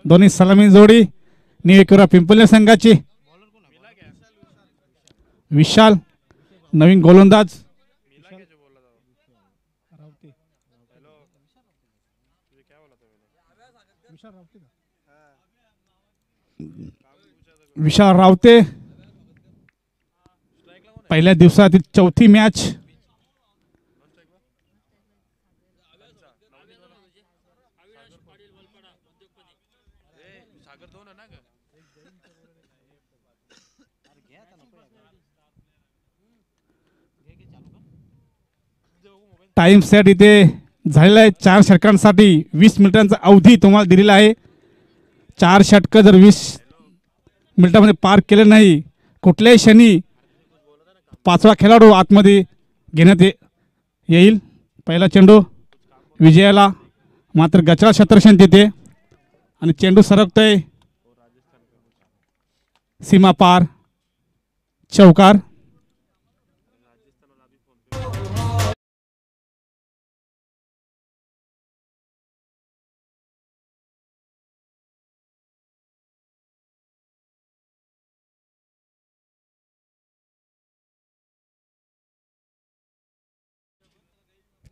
दोन्ही सलामी जोडी न्यू एकविरा पिंपळनेर संघाची. विशाल नवीन गोलंदाज. विशाल रावते पहिल्या दिवसातील चौथी मॅच. टाइम सेट इथे झालेला आहे 4 षटकांसाठी. 20 मिनिटांचा अवधी तुम्हाला दिलेला आहे. 4 षटक जर 20 मिनिटांमध्ये पार केले नाही कुठल्याही क्षणी 5वा खेळाडू आतमध्ये घेण्यात येईल. पहिला चेंडू विजयाला मात्र गचरा क्षेत्रक्षण देते आणि चेंडू सरकतोय सीमा पार. चौकार.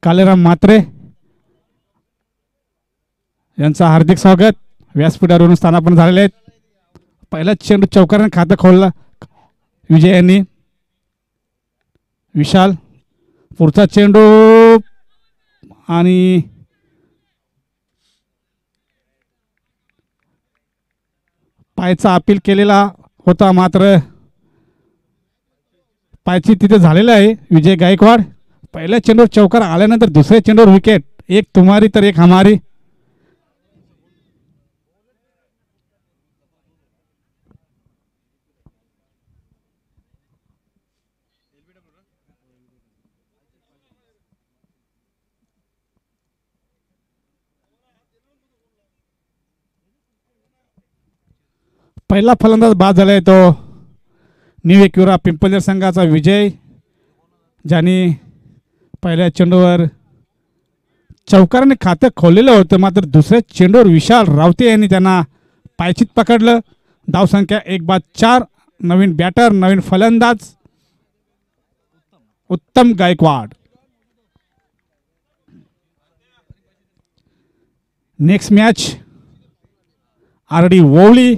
कालेराम म्हात्रे यांचं हार्दिक स्वागत. व्यासपीठावरून स्थानापन्न झालेले आहेत. पहिला चेंडू चौकाराने खातं खोलला विजय यांनी. विशाल पुढचा चेंडू आणि पायचा अपील केलेला होता मात्र पायची तिथे झालेला आहे. विजय गायकवाड पहिल्या चेंडूवर चौकार आल्यानंतर दुसऱ्या चेंडूवर विकेट. एक तुम्हारी तर एक हमारी. पहिला फलंदाज बाद झालाय तो न्यू एकविरा पिंपळनेर संघाचा विजय, ज्याने पहिल्या चेंडूवर चौकाराने खातं खोललेलं होतं मात्र दुसऱ्या चेंडूवर विशाल रावते यांनी त्यांना पायचीत पकडलं. धावसंख्या 1-4. नवीन बॅटर नवीन फलंदाज Uttam Gaikwad. Next match RD Ovali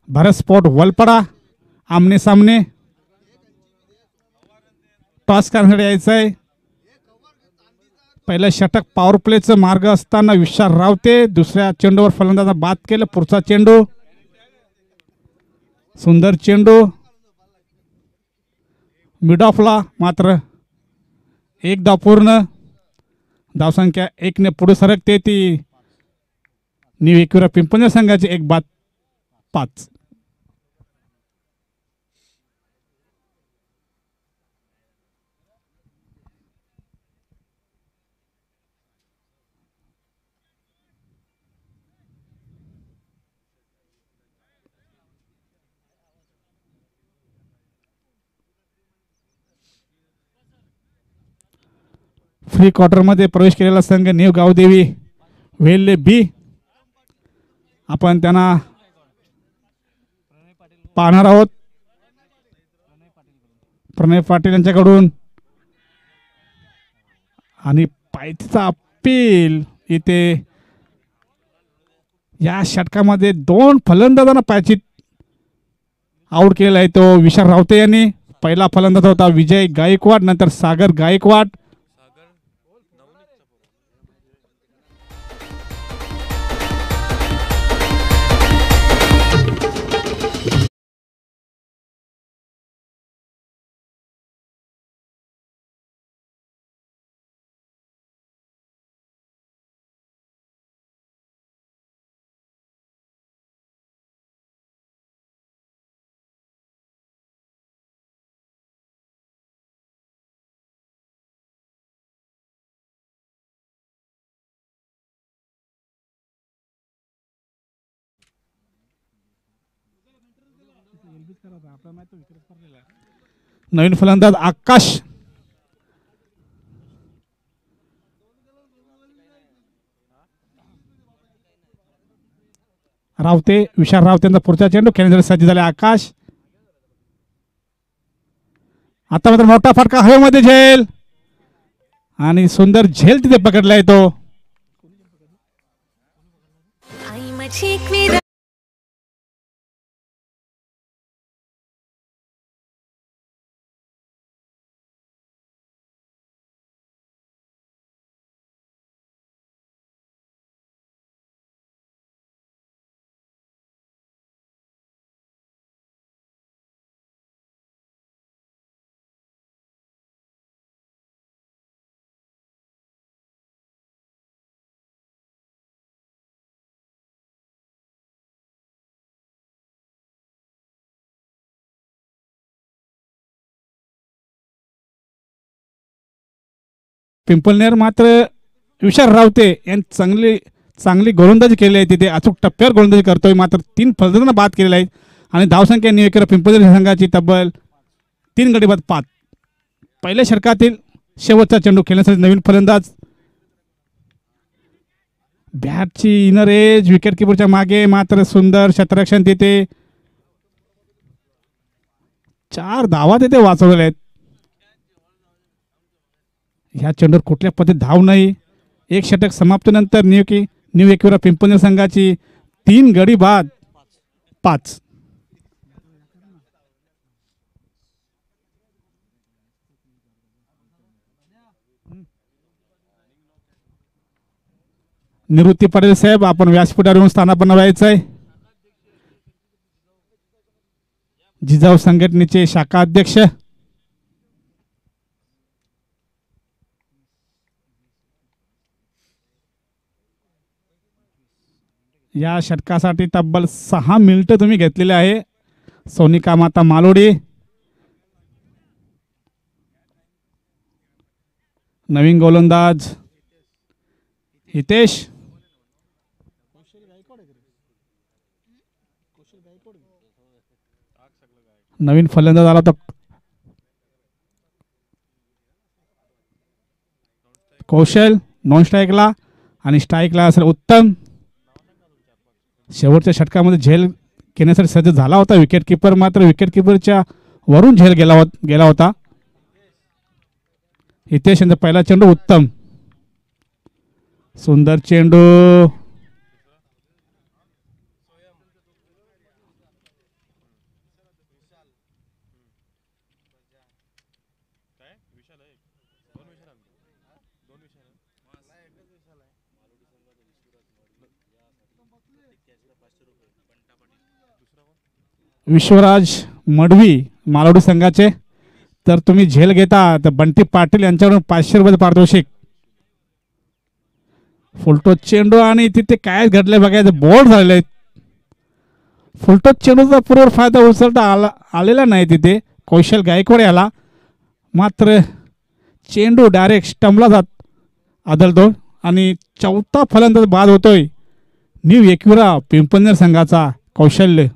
Bharat sport Valpada आमने सामने. टॉस करण्यासाठी यायचं आहे. पहिलं षटक पॉवर प्लेचं मार्ग असताना विशाल रावते दुसऱ्या चेंडूवर फलंदाजांना बाद केलं. पुढचा चेंडू सुंदर चेंडू मिड ऑफला मात्र एक धाव पूर्ण. धावसंख्या 1 ने पुढे सरकते ती न्यू एकविरा पिंपळनेर संघाची 1-5. फ्री क्वार्टर मध्ये प्रवेश केलेला संघ न्यू गावदेवी वेल्ले बी. आपण त्यांना पाहणार आहोत. प्रणय पाटील यांच्याकडून आणि पायथीचा अपील. इथे या षटकामध्ये 2 फलंदाजांना पायचीत आउट केलेला आहे तो विशाल रावते यांनी. पहिला फलंदाज होता विजय गायकवाड नंतर सागर गायकवाड. नवीन फलंदाज आकाश. रावते विशाल रावतेंचा पुढचा चेंडू खेळण्यासाठी सज्ज झाले आकाश. आता मात्र मोठा फटका हवेमध्ये झेल आणि सुंदर झेल तिथे पकडला येतो. पिंपलनेर मात्र विशाल रावते यांनी चांगली गोलंदाजी केली आहे. तिथे अचूक टप्प्यावर गोलंदाजी करतोय. मात्र 3 फलंदाजांना बाद केलेला आहे आणि धावसंख्या निवेकर पिंपलनेर संघाची तब्बल 3 गडी बाद 5. पहिल्या षटकातील शेवटचा चेंडू खेळण्यासाठी नवीन फलंदाज. बॅटची इनर एज विकेट किपरच्या मागे मात्र सुंदर क्षेत्ररक्षण तिथे. 4 धावा तिथे वाचवलेल्या आहेत. ह्या चेंडूवर कुठल्या पद्धतीत धाव नाही. एक षटक समाप्तीनंतर न्यू एकविरा पिंपलनेर संघाची 3 गडी बाद 5. निवृत्ती पाटील साहेब आपण व्यासपीठावर येऊन स्थानापन्न व्हायचं आहे. जिजाऊ संघटनेचे शाखा अध्यक्ष. या षटकासाठी तब्बल 6 मिनिटं तुम्ही घेतलेले आहे. सोनिका माता मालोडी. नवीन गोलंदाज हितेश. नवीन फलंदाज आला होता कौशल. नॉन स्ट्राईकला आणि स्ट्राईकला असेल उत्तम. शेवटच्या षटकामध्ये झेल घेण्यासाठी सज्ज झाला होता विकेट किपर. मात्र विकेट किपरच्या वरून झेल गेला होता. हितेश यांचा पहिला चेंडू उत्तम. सुंदर चेंडू. विश्वराज मडवी मालवडी संघाचे. तर तुम्ही झेल घेता तर बंटी पाटील यांच्याकडून 500 रुपये पारितोषिक. फुलटोस चेंडू आणि तिथे काय घडले बघायचं. बोल्ड झालेले. फुलटोस चेंडूचा पूर्व फायदा उचलता आलेला नाही तिथे कौशल गायकवाड याला. मात्र चेंडू डायरेक्ट स्टंपला आदळतो आणि चौथा फलंदाज बाद होतोय न्यू एकविरा पिंपलनेर संघाचा कौशल्य.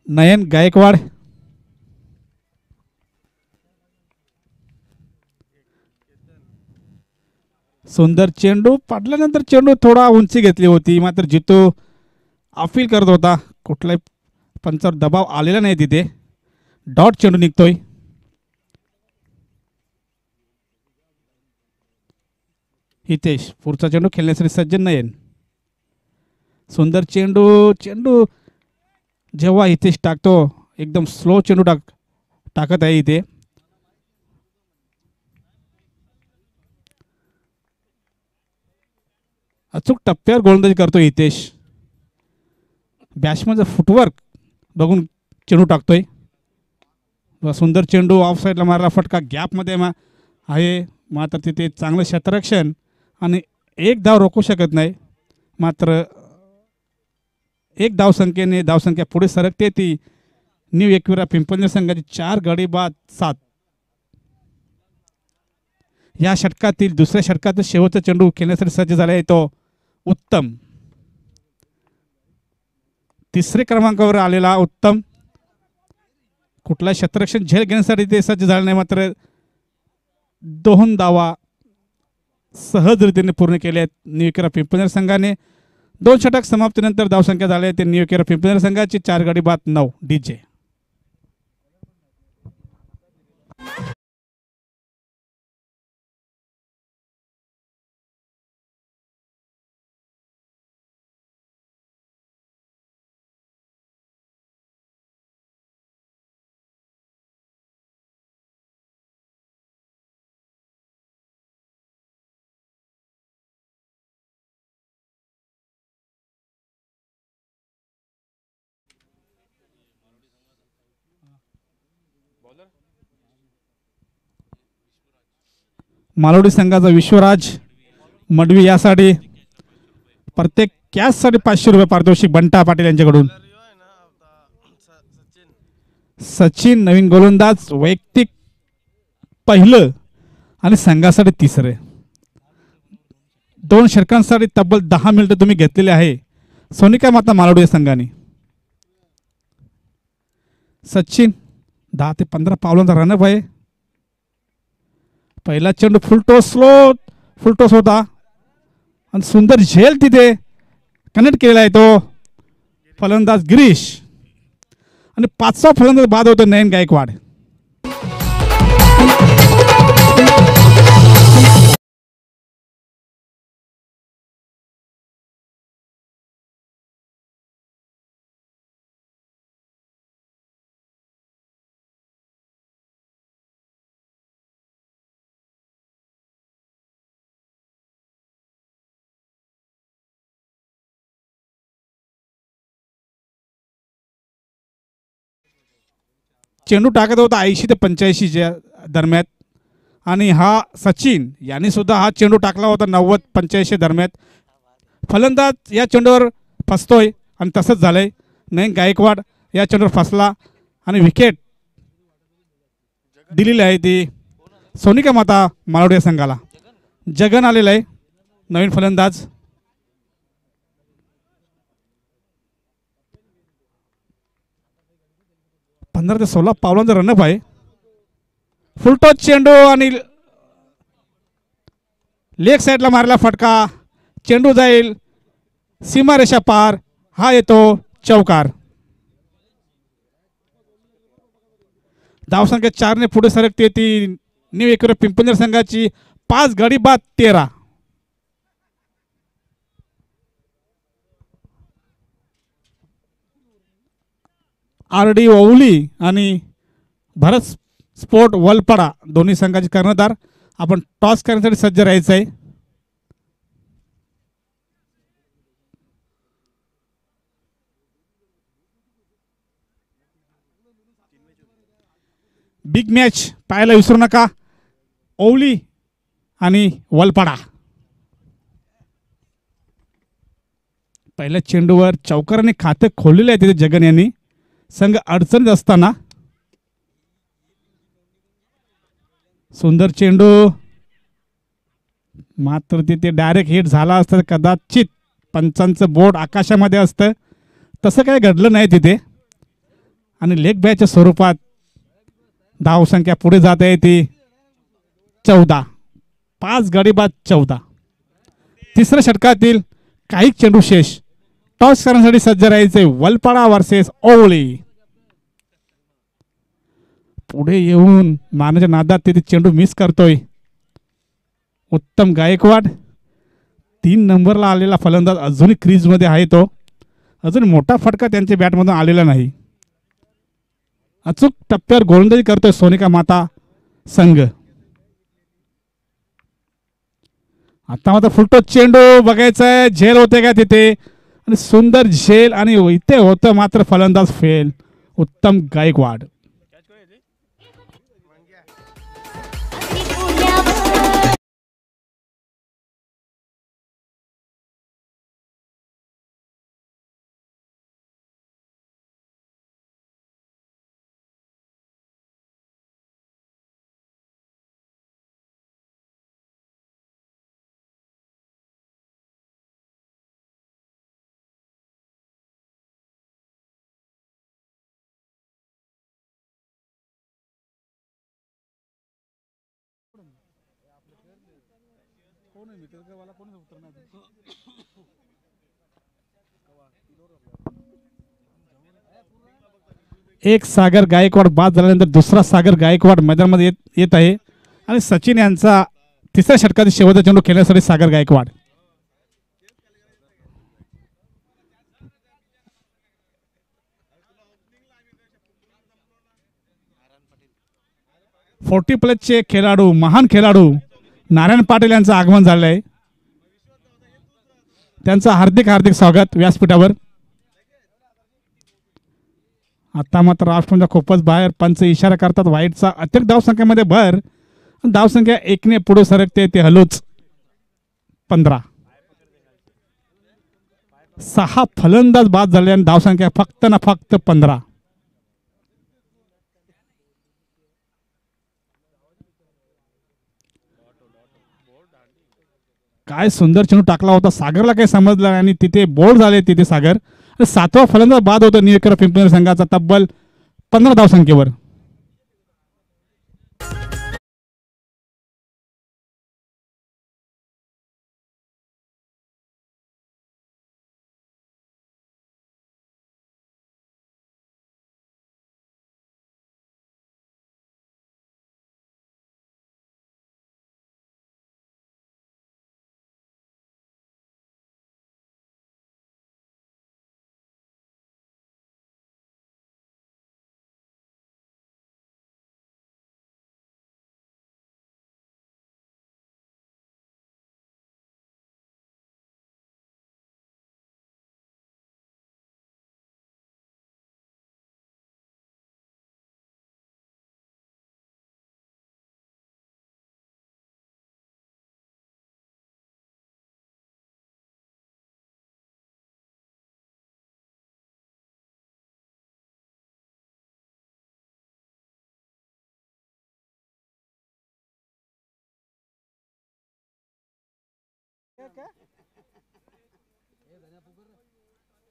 नयन गायकवाड. सुंदर चेंडू. पडल्यानंतर चेंडू थोडा उंची घेतली होती. मात्र जितू अपील करत होता. कुठलाही पंचावर दबाव आलेला नाही तिथे. डॉट चेंडू निघतोय. हितेश पुढचा चेंडू खेळण्यासाठी सज्ज. नयन. सुंदर चेंडू जेव्हा हितेश टाकतो एकदम स्लो चेंडू टाकत आहे इथे. अचूक टप्प्यावर गोलंदाजी करतो हितेश. बॅट्समनचं फुटवर्क बघून चेंडू टाकतोय. सुंदर चेंडू ऑफ साईडला मारला फटका गॅपमध्ये आहे, मात्र तिथे चांगलं क्षेत्ररक्षण आणि एक धाव रोखू शकत नाही. मात्र एक धावसंख्या पुढे सरकते ती न्यू एकविरा पिंपळनेर संघाची 4 गडी बाद 7. या षटकातील दुसऱ्या षटकातील शेवटचा चेंडू खेळण्यासाठी सज्ज झाला आहे तो उत्तम. तिसरे क्रमांकावर आलेला उत्तम कुठला क्षेत्ररक्षण झेल घेण्यासाठी ते सज्ज झाले नाही. मात्र 2 धावा सहजरित्याने पूर्ण केले आहेत न्यू एकविरा पिंपळनेर संघाने. 2 षटक समाप्तीनंतर धावसंख्या झाली आहे ते न्यू एकविरा पिंपळनेर संघाची 4 गडी बाद 9. DJ मालवडी संघाचा विश्वराज मडवी यासाठी प्रत्येक कॅचसाठी 500 रुपये पारितोषिक बंटा पाटील यांच्याकडून. सचिन नवीन गोलंदाज वैयक्तिक पहिलं आणि संघासाठी तिसरे. 2 षटकांसाठी तब्बल 10 मिनिटं तुम्ही घेतलेले आहे सोनिका माता मालवडी संघाने. सचिन 10 ते 15 पावलांचा रनअप आहे. पहिला चेंडू फुल टॉस होता आणि सुंदर झेल तिथे कनेक्ट केलेला आहे तो फलंदाज गिरीश आणि 5वा फलंदाज बाद होतो नयन गायकवाड. चेंडू टाकत होता 80 ते 85च्या दरम्यान आणि हा सचिन यांनी सुद्धा हा चेंडू टाकला होता 90-85 दरम्यान. फलंदाज या चेंडूवर फसतोय आणि तसंच झालंय. नयन गायकवाड या चेंडूवर फसला आणि विकेट दिलेली आहे ती सोनिका माता मालवडी संघाला. जगन आलेला आहे नवीन फलंदाज. पंधरा ते 16 पावलांचा रनअप आहे. फुलटॉस चेंडू आणि लेग साईडला मारला फटका. चेंडू जाईल सीमारेषा पार. हा येतो चौकार. धावसंख्या 4 ने पुढे सरकते ती न्यू एकविरा पिंपळनेर संघाची 5 गडी बाद 13. RD ओवली आणि भरत स्पोर्ट वलपाडा दोन्ही संघाचे कर्णधार. आपण टॉस करण्यासाठी सज्ज राहायचं आहे. बिग मॅच पाहायला विसरू नका. ओवली आणि वलपाडा. पहिल्या चेंडूवर चौकाराने खाते खोललेले आहे तिथे जगन यांनी संघ अडचणीत असताना. सुंदर चेंडू मात्र तिथे डायरेक्ट हिट झाला असतं कदाचित पंचांचं बोर्ड आकाशामध्ये असतं. तसं काही घडलं नाही तिथे आणि लेग बॅच्या स्वरूपात धावसंख्या पुढे जात आहे ती 14. 5 गडी बाद 14. तिसऱ्या षटकातील काही चेंडू शेष. टॉस करण्यासाठी सज्ज राहायचे वलपाडा वर्सेस ओवली. पुढे येऊन मारण्याच्या नादात तिथे चेंडू मिस करतोय उत्तम गायकवाड. 3 नंबरला आलेला फलंदाज अजूनही क्रीजमध्ये आहे. तो अजून मोठा फटका त्यांच्या बॅटमधून आलेला नाही. अचूक टप्प्यावर गोलंदाजी करतोय सोनिका माता संघ. आता मात्र फुलटॉस चेंडू बघायचा आहे झेल होते का तिथे आणि सुंदर झेल आणि इथे होतं मात्र फलंदाज फेल उत्तम गायकवाड. एक सागर गायकवाड बाद झाल्यानंतर दुसरा सागर गायकवाड मैदानामध्ये येत आहे आणि सचिन यांचा तिसऱ्या षटकातील शेवटचा चेंडू खेळण्यासाठी सागर गायकवाड. फोर्टी प्लसचे खेळाडू महान खेळाडू नारायण पाटील यांचं आगमन झालं आहे. त्यांचं हार्दिक हार्दिक स्वागत व्यासपीठावर. आता मात्र राष्ट्रपतीच्या खूपच बाहेर पंच इशारा करतात वाईटचा अतिरिक्त धावसंख्येमध्ये भर. धावसंख्या एकने पुढे सरकते ते हलोच 15. 6 फलंदाज बाद झाले आणि धावसंख्या फक्त ना फक्त 15. काय सुंदर चेंडू टाकला होता. सागरला काही समजलं आणि तिथे बोल्ड झाले तिथे सागर. 7वा फलंदाज बाद होतो निळकरा पिंपरी संघाचा तब्बल 15 धावसंख्येवर.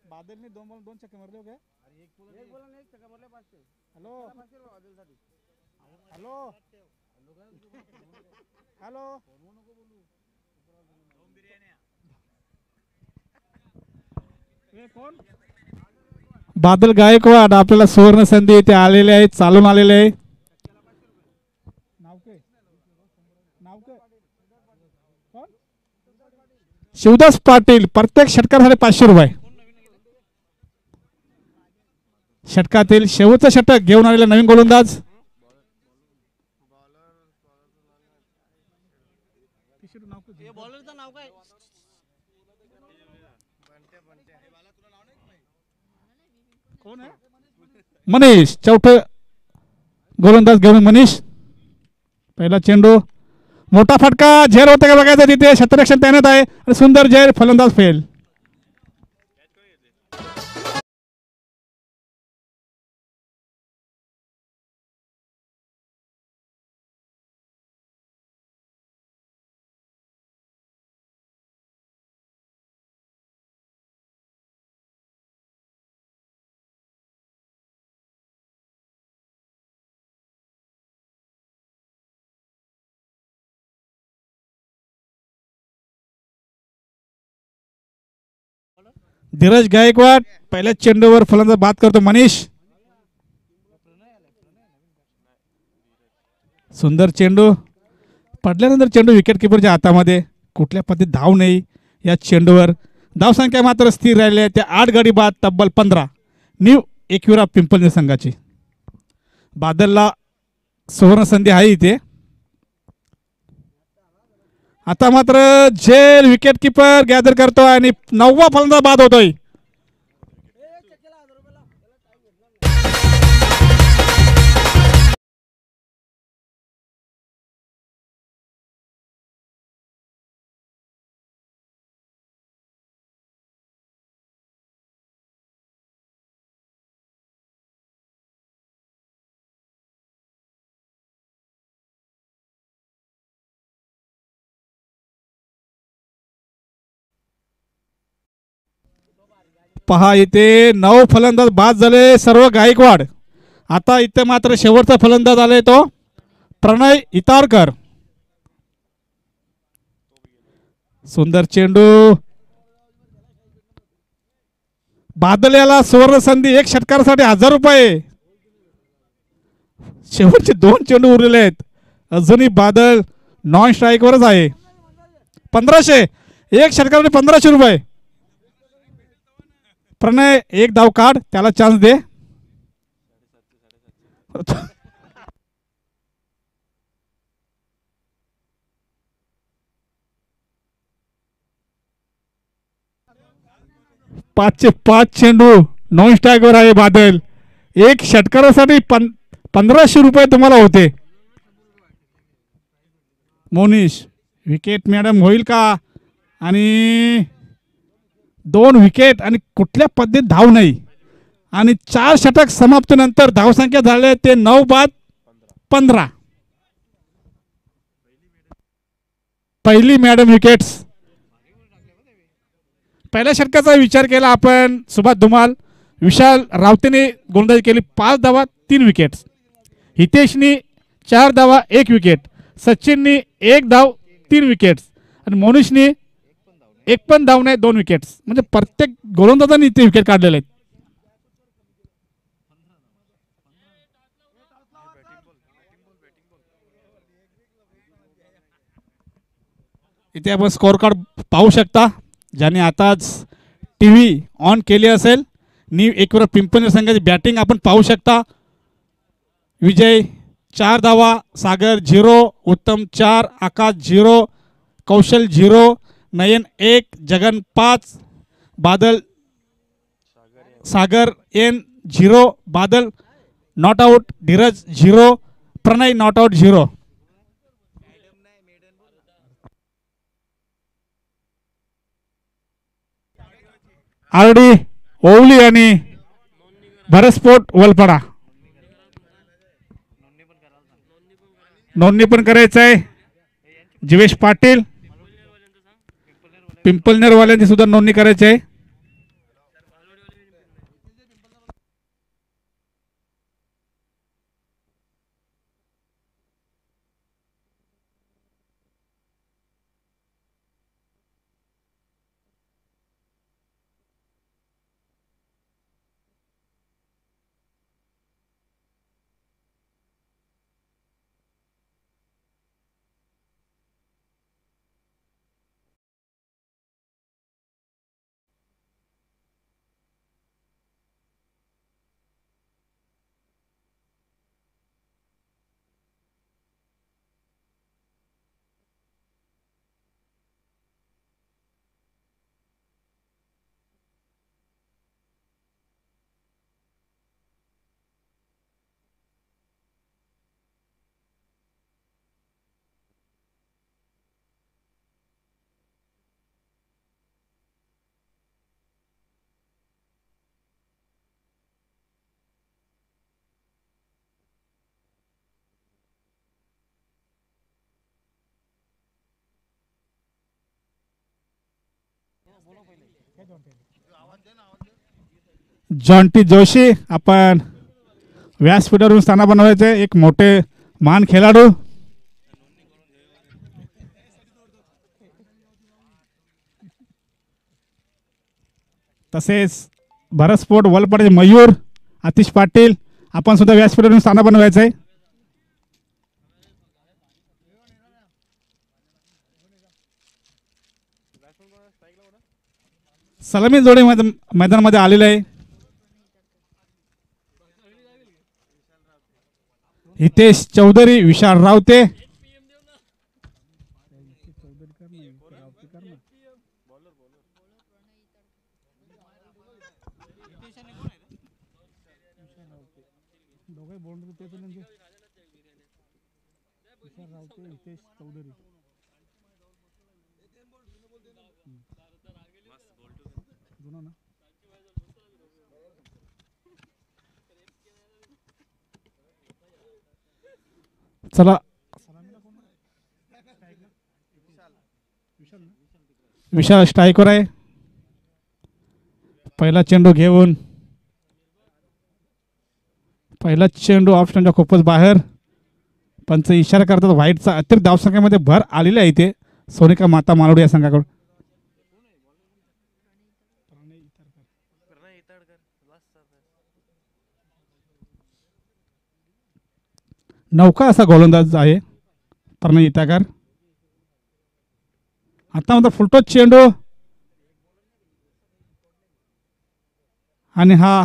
बादल ने 2 छक्के मारले होते. एक बोला नाही छक्का मारले 5. हॅलो हॅलो हॅलो कोण बादल गायकवाड आपल्याला सुवर्ण संधी इथे आलेले आहेत, चालून आलेले आहे. शिवदास पाटील प्रत्येक षटकासाठी 500 रुपये. षटकातील शेवटचं षटक घेऊन आलेला नवीन गोलंदाज मनीष. चौथं गोलंदाज घेऊन मनीष. पहिला चेंडू मोठा फटका झेल होता का बघायचा. तिथे क्षेत्ररक्षण तैनात आहे आणि सुंदर झेल. फलंदाज फेल. धीरज गायकवाड पहिल्या चेंडूवर फलंदाज बाद करतो मनीष. सुंदर चेंडू पडल्यानंतर चेंडू विकेट किपरच्या हातामध्ये. कुठल्या पद्धतीत धाव नाही या चेंडूवर. धावसंख्या मात्र स्थिर राहिली आहे. त्या 8 गडी बाद तब्बल 15. न्यू एकविरा पिंपळनेर संघाची. बादलला सुवर्ण संधी आहे इथे. आता मात्र झेल विकेट किपर गॅदर करतो आणि 9वा फलंदाज बाद होतोय. पहा इथे 9 फलंदाज बाद झाले सर्व गायकवाड. आता इथे मात्र शेवटचा फलंदाज आलाय तो प्रणय इतारकर. सुंदर चेंडू. बादल याला सुवर्ण संधी. एक षटकारासाठी 1000 रुपये. शेवटचे 2 चेंडू उरलेले आहेत. अजूनही बादल नॉन स्ट्राईकवरच आहे. 1500. एक षटकारासाठी 1500 रुपये. प्रणय एक धाव काढ, त्याला चान्स दे. पाचचे 5 चेंडू नॉन स्ट्राईकवर आहे बादल. एक षटकारासाठी 1500 रुपये तुम्हाला होते. मोनिश विकेट मॅडम होईल का? आणि 2 विकेट आणि कुठल्या पद्धतीत धाव नाही. आणि 4 षटक समाप्तीनंतर धावसंख्या झाले ते 9 बाद 15. पहिली मॅडम विकेट्स. पहिल्या षटकाचा विचार केला आपण. सुभाष धुमाल, विशाल रावतेने गोलंदाजी केली. 5 धावा 3 विकेट्स. हितेशनी 4 धावा 1 विकेट. सचिननी 1 धाव 3 विकेट्स. आणि मोनिशनी 1 पण धाव नाही 2 विकेट्स. म्हणजे प्रत्येक गोलंदाजांनी इथे विकेट काढलेले आहेत. इथे आपण स्कोअर कार्ड पाहू शकता. ज्याने आताच टी व्ही ऑन केली असेल. एक वेळा पिंपळनेर संघाची बॅटिंग आपण पाहू शकता. विजय 4 धावा, सागर 0, उत्तम 4, आकाश 0, कौशल 0, नयन 1, जगन 5, बादल सागर एन 0, Badal not out, Dheeraj 0, Pranay not out 0. RD Ovali आणि भरस्फोट वलपडा. नोंदणी पण करायचं आहे. जीवेश पाटील पिंपळनेरवाल्यांची सुद्धा नोंदणी करायची आहे. जॉन्टी जोशी आपण व्यासपीठावरून स्थान बनवायचे. एक मोठे महान खेळाडू. तसेच भरस्फोट वलपडे मयूर आतिश पाटील आपण सुद्धा व्यासपीठावरून स्थान बनवायचं आहे. सलामी जोडे मैदानामध्ये आलेले आहे. हितेश चौधरी, विशाल रावते. चला विशाल स्ट्राईकवर आहे. पहिला चेंडू घेऊन पहिला चेंडू ऑफ खूपच बाहेर. पंच इशारा करतात व्हाईटचा. अतिरिक्त धावसंख्येमध्ये भर आलेली आहे. इथे सोनिका माता मालवडी या संघाकडून. नौका असा गोलंदाज आहे प्रणय इटागर. आता मात्र फुलटोच चेंडू आणि हा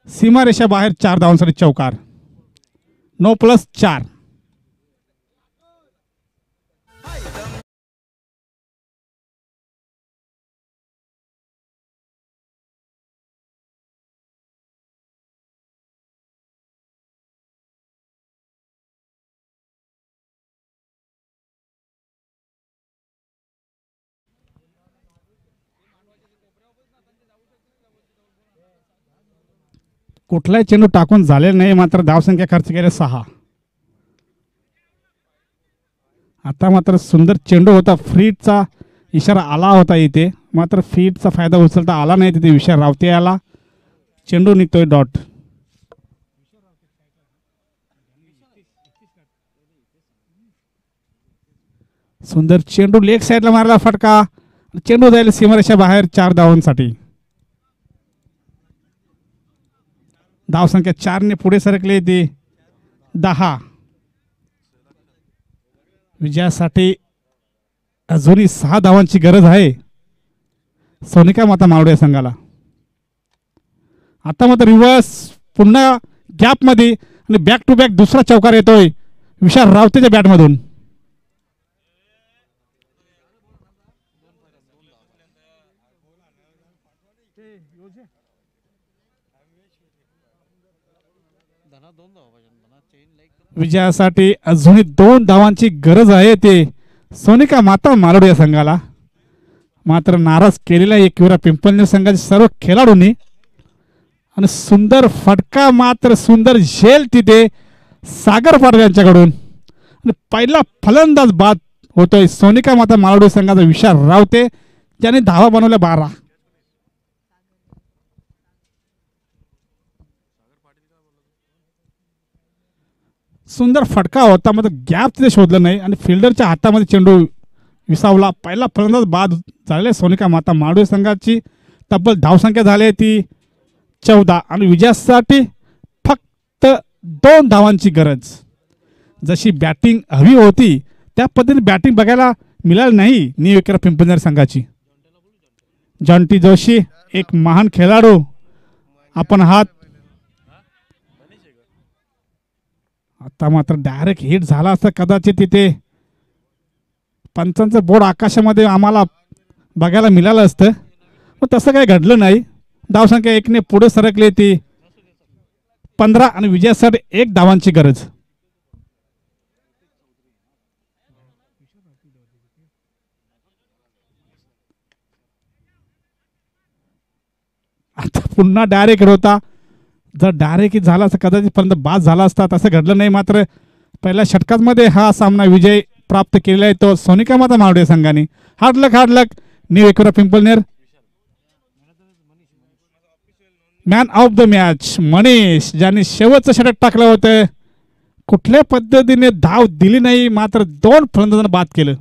सीमारेषा बाहेर 4 धावांसाठी चौकार. 9+4. कुठलाही चेंडू टाकून झालेला नाही, मात्र धावसंख्या खर्च केले 6. आता मात्र सुंदर चेंडू होता, फीडचा इशारा आला होता इथे, मात्र फीडचा फायदा उचलता आला नाही तिथे. विशाल रावते आला, चेंडू निघतोय डॉट. सुंदर चेंडू लेग साईडला मारला फटका, चेंडू जाईल सीमारेषा बाहेर 4 धावांसाठी. धावसंख्या 4 ने पुढे सरकले ते 10. विजयासाठी अजूनही 6 धावांची गरज आहे सोनिका माता मालवडी संघाला. आता मात्र रिव्हर्स पुन्हा गॅप मध्ये आणि बॅक टू बॅक दुसरा चौकार येतोय विशाल रावतेच्या बॅटमधून. विजयासाठी अजूनही 2 धावांची गरज आहे ते सोनिका माता मालवडी या संघाला. मात्र नाराज केलेला एकविरा पिंपळनेर संघाचे सर्व खेळाडूंनी आणि सुंदर फटका, मात्र सुंदर झेल तिथे सागर पाटील यांच्याकडून. आणि पहिला फलंदाज बाद होतोय सोनिका माता मालवडी संघाचा विशाल रावते, ज्याने धावा बनवल्या 12. सुंदर फटका होता, मात्र गॅप तिथे शोधलं नाही आणि फिल्डरच्या हातामध्ये चेंडू विसावला. पहिला फलंदाज बाद झालेला सोनिका माता मालवडी संघाची. तब्बल धावसंख्या झाली ती 14 आणि विजयासाठी फक्त 2 धावांची गरज. जशी बॅटिंग हवी होती त्या पद्धतीने बॅटिंग बघायला मिळाली नाही न्यू एकविरा पिंपळनेर संघाची. जॉन्टी जोशी एक महान खेळाडू आपण आहात. आता मात्र डायरेक्ट हिट झाला असता कदाचित तिथे पंचांचं बोर्ड आकाशामध्ये आम्हाला बघायला मिळालं असतं, पण तसं काही घडलं नाही. धावसंख्या 1 ने पुढे सरकली ती 15 आणि विजयासाठी 1 धावांची गरज. आता पुन्हा डायरेक्ट होता, जर डायरेक्ट झाला असता कदाचित पर्यंत बाद झाला असता, तसं घडलं नाही. मात्र पहिल्या षटकामध्ये हा सामना विजय प्राप्त केलेला आहे तो सोनिका माता मालवडी संघाने. Hard luck new Ekvira Pimpalner. Man of the match Manish, ज्याने शेवटचं षटक टाकलं होतं. कुठल्या पद्धतीने धाव दिली नाही, मात्र 2 फलंदाजांना बाद केलं.